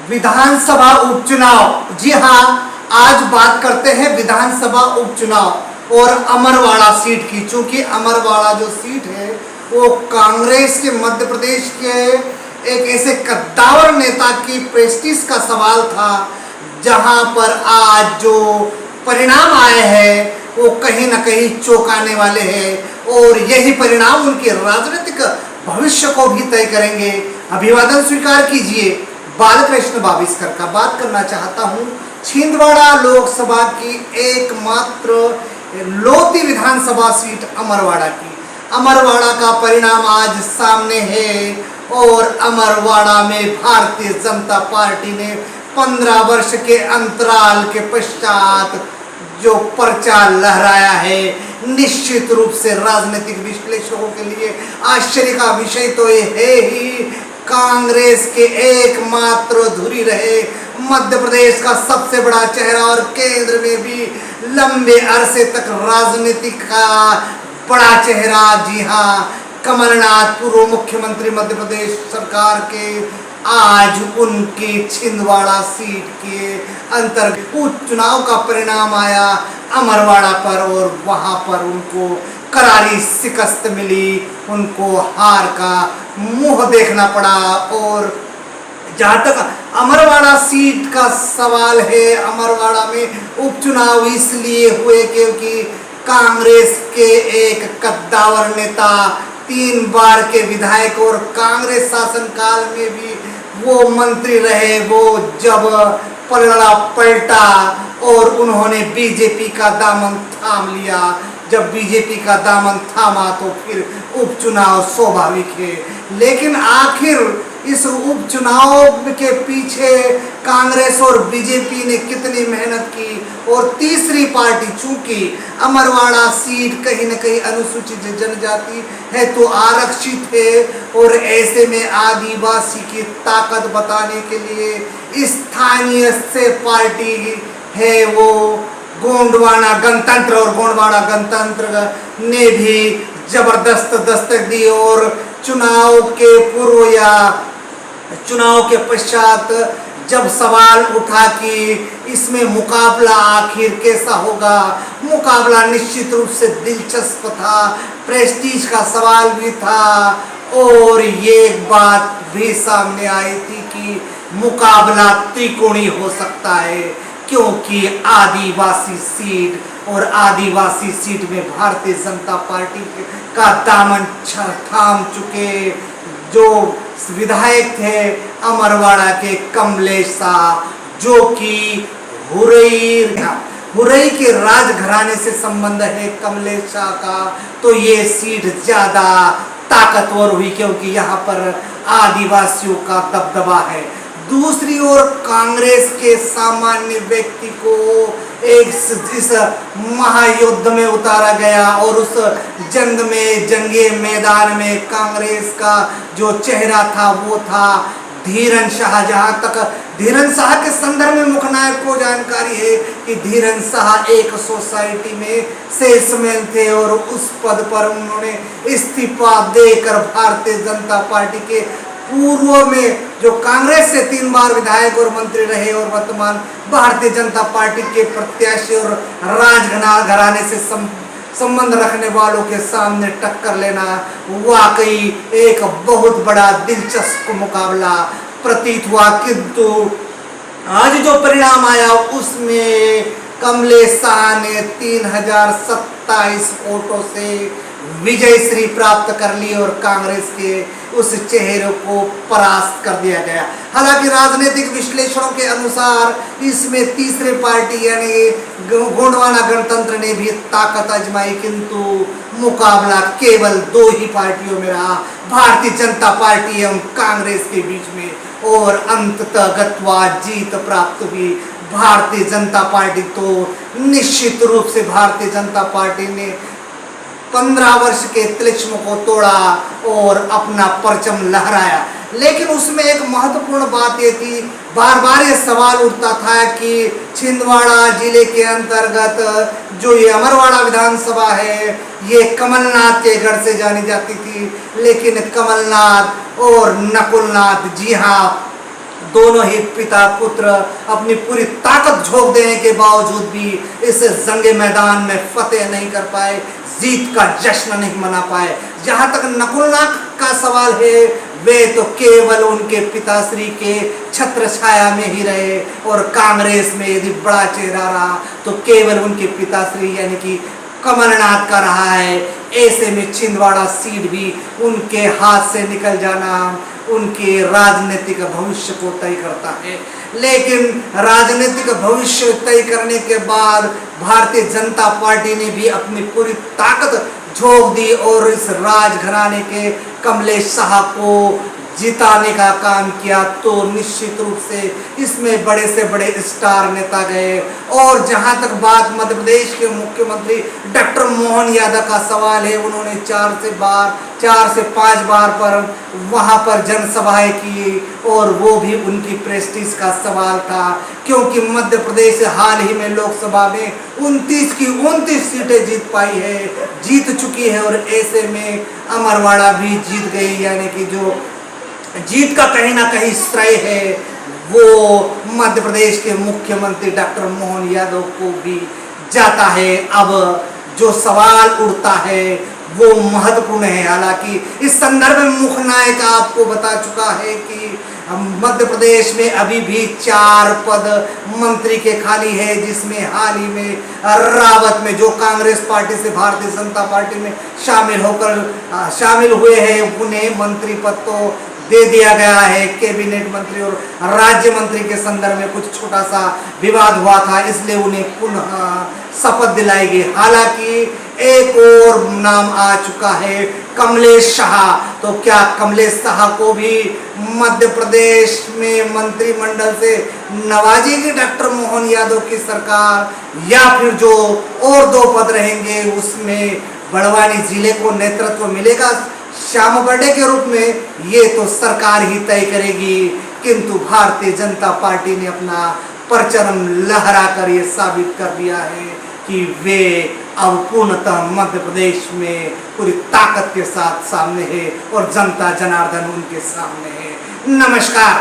विधानसभा उपचुनाव। जी हाँ, आज बात करते हैं विधानसभा उपचुनाव और अमरवाड़ा सीट की। चूंकि अमरवाड़ा जो सीट है वो कांग्रेस के मध्य प्रदेश के एक ऐसे कद्दावर नेता की प्रेस्टीज का सवाल था, जहां पर आज जो परिणाम आए हैं वो कहीं ना कहीं चौंकाने वाले हैं और यही परिणाम उनके राजनीतिक भविष्य को भी तय करेंगे। अभिवादन स्वीकार कीजिए। बालकृष्ण बाविस्कर का बात करना चाहता हूं। छिंदवाड़ा लोकसभा की एकमात्र लोधी विधानसभा सीट अमरवाड़ा की। अमरवाड़ा का परिणाम आज सामने है और अमरवाड़ा में भारतीय जनता पार्टी ने 15 वर्ष के अंतराल के पश्चात जो पर्चा लहराया है, निश्चित रूप से राजनीतिक विश्लेषकों के लिए आश्चर्य का विषय तो ये है ही। कांग्रेस के एकमात्र धुरी रहे मध्य प्रदेश का सबसे बड़ा चेहरा और केंद्र में भी लंबे अरसे तक राजनीति का बड़ा चेहरा, जी हाँ, कमलनाथ, पूर्व मुख्यमंत्री मध्य प्रदेश सरकार के, आज उनकी छिंदवाड़ा सीट के अंतर्गत उपचुनाव का परिणाम आया अमरवाड़ा पर और वहां पर उनको करारी शिकस्त मिली, उनको हार का मुंह देखना पड़ा। और जहां तक अमरवाड़ा सीट का सवाल है, अमरवाड़ा में उपचुनाव इसलिए हुए क्योंकि कांग्रेस के एक कद्दावर नेता, 3 बार के विधायक और कांग्रेस शासनकाल में भी वो मंत्री रहे, वो जब पलड़ा पलटा और उन्होंने बीजेपी का दामन थाम लिया। जब बीजेपी का दामन थामा तो फिर उपचुनाव स्वाभाविक है। लेकिन आखिर इस उपचुनाव के पीछे कांग्रेस और बीजेपी ने कितनी मेहनत की। और तीसरी पार्टी, चूंकि अमरवाड़ा सीट कहीं न कहीं अनुसूचित जनजाति है तो आरक्षित है, और ऐसे में आदिवासी की ताकत बताने के लिए स्थानीय से पार्टी है वो गोंडवाना गणतंत्र, और गोंडवाना गणतंत्र ने भी जबरदस्त दस्तक दी। और चुनाव के पूर्व या चुनाव के पश्चात जब सवाल उठा कि इसमें मुकाबला आखिर कैसा होगा, मुकाबला निश्चित रूप से दिलचस्प था, प्रेस्टीज का सवाल भी था, और ये बात भी सामने आई थी कि मुकाबला त्रिकोणीय हो सकता है, क्योंकि आदिवासी सीट और आदिवासी सीट में भारतीय जनता पार्टी का दामन थाम चुके जो विधायक थे अमरवाड़ा के कमलेश शाह, जो कि हुरई के राजघराने से संबंध है कमलेश शाह का, तो ये सीट ज्यादा ताकतवर हुई क्योंकि यहाँ पर आदिवासियों का दबदबा है। दूसरी ओर कांग्रेस के सामान्य व्यक्ति को इस महायुद्ध में उतारा गया और उस जंगे मैदान में कांग्रेस का जो चेहरा था वो था धीरन शाह। जहां तक धीरन शाह के संदर्भ में मुखनायक को जानकारी है कि धीरन शाह एक सोसाइटी में सेल्समैन थे और उस पद पर उन्होंने इस्तीफा देकर भारतीय जनता पार्टी के पूर्व में जो कांग्रेस से 3 बार विधायक और मंत्री रहे और वर्तमान भारतीय जनता पार्टी के प्रत्याशी और राजघराने से संबंध रखने वालों के सामने टक्कर लेना वाकई एक बहुत बड़ा दिलचस्प मुकाबला प्रतीत हुआ। किंतु आज जो परिणाम आया उसमें कमलेश शाह ने 3027 वोटों से विजय श्री प्राप्त कर ली और कांग्रेस के उस चेहरे को परास्त कर दिया गया। हालांकि राजनीतिक विश्लेषणों के अनुसार इसमें तीसरे पार्टी यानी गोंडवाना गणतंत्र ने भी ताकत आजमाई, किंतु मुकाबला केवल 2 ही पार्टियों में रहा, भारतीय जनता पार्टी एवं कांग्रेस के बीच में, और अंततः गत्वा जीत प्राप्त हुई भारतीय जनता पार्टी। तो निश्चित रूप से भारतीय जनता पार्टी ने 15 वर्ष के तिलिस्म को तोड़ा और अपना परचम लहराया। लेकिन उसमें एक महत्वपूर्ण बात ये थी, बार बार ये सवाल उठता था कि छिंदवाड़ा जिले के अंतर्गत जो ये अमरवाड़ा विधानसभा है ये कमलनाथ के गढ़ से जानी जाती थी, लेकिन कमलनाथ और नकुलनाथ, जी हाँ, दोनों ही पिता पुत्र अपनी पूरी ताकत झोंक देने के बावजूद भी इस जंगे मैदान में फतेह नहीं कर पाए, जीत का जश्न नहीं मना पाए। जहां तक नकुलनाथ का सवाल है, वे तो केवल उनके पिताश्री के छत्र छाया में ही रहे और कांग्रेस में यदि बड़ा चेहरा रहा तो केवल उनके पिताश्री यानी कि कमलनाथ का रहा है। ऐसे में छिंदवाड़ा सीट भी उनके हाथ से निकल जाना उनके राजनीतिक भविष्य को तय करता है। लेकिन राजनीतिक भविष्य तय करने के बाद भारतीय जनता पार्टी ने भी अपनी पूरी ताकत झोंक दी और इस राजघराने के कमलेश शाह को जिताने का काम किया। तो निश्चित रूप से इसमें बड़े से बड़े स्टार नेता गए। और जहां तक बात मध्य प्रदेश के मुख्यमंत्री डॉक्टर मोहन यादव का सवाल है, उन्होंने 4 से 5 बार पर वहां पर जनसभाएं की और वो भी उनकी प्रेस्टीज का सवाल था, क्योंकि मध्य प्रदेश हाल ही में लोकसभा में 29 की 29 सीटें जीत चुकी है और ऐसे में अमरवाड़ा भी जीत गई, यानी कि जो जीत का कहीं ना कहीं श्रेय है वो मध्य प्रदेश के मुख्यमंत्री डॉक्टर मोहन यादव को भी जाता है। अब जो सवाल उठता है वो महत्वपूर्ण है। हालांकि इस संदर्भ में मुख्य नायक आपको बता चुका है कि मध्य प्रदेश में अभी भी 4 पद मंत्री के खाली है, जिसमें हाल ही में रावत में जो कांग्रेस पार्टी से भारतीय जनता पार्टी में शामिल हुए हैं उन्हें मंत्री पद तो दे दिया गया है। कैबिनेट मंत्री और राज्य मंत्री के संदर्भ में कुछ छोटा सा विवाद हुआ था, इसलिए उन्हें पुनः शपथ दिलाई गई। हालांकि एक और नाम आ चुका है कमलेश शाह। तो क्या कमलेश शाह को भी मध्य प्रदेश में मंत्रिमंडल से नवाजेगी डॉक्टर मोहन यादव की सरकार, या फिर जो और 2 पद रहेंगे उसमें बड़वानी जिले को नेतृत्व मिलेगा श्याम बर्डे के रूप में, ये तो सरकार ही तय करेगी। किंतु भारतीय जनता पार्टी ने अपना परचम लहराकर ये साबित कर दिया है कि वे अब पूर्णतः मध्य प्रदेश में पूरी ताकत के साथ सामने है और जनता जनार्दन उनके सामने है। नमस्कार।